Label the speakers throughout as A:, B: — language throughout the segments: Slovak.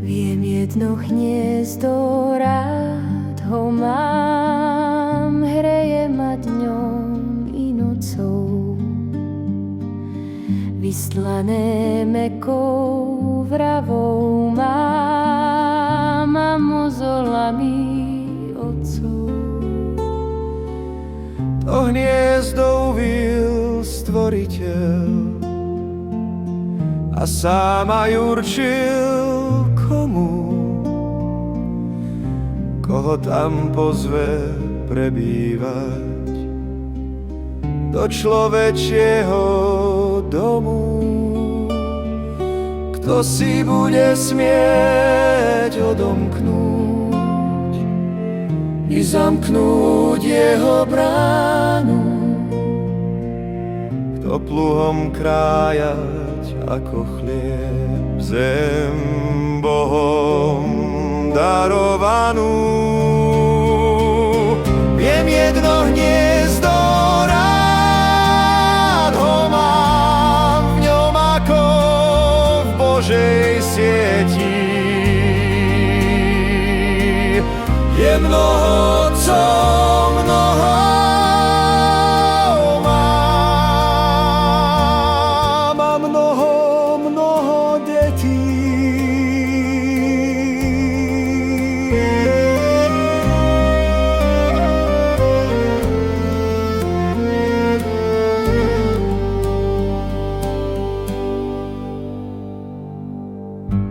A: Viem jedno hniezdo, rád ho mám, hreje ma dňom i nocou. Vystlané mäkkou vravou mám a mozolami otcov.
B: To hniezdo uvil Stvoriteľ a sám aj určil, koho tam pozve prebývať do človečieho domu. Kto si bude smieť odomknúť i zamknúť jeho bránu, kto pluhom krájať ako chlieb zem Bohom darovanú. Viem jedno hniezdo, rád ho mám, v ňom ako v Božej sieti. Je mnoho otcov, mnoho mám a mnoho detí.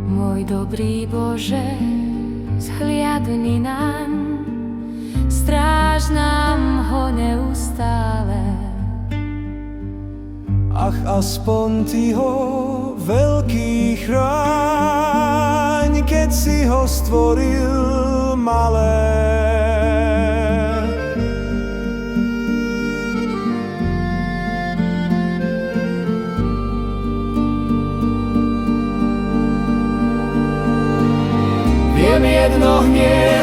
A: Môj dobrý Bože, zhliadni naň, stráž nám ho neustále.
B: Ach, aspoň Ty ho, veľký, chráň, keď si ho stvoril malé. Viem jedno hniezdo,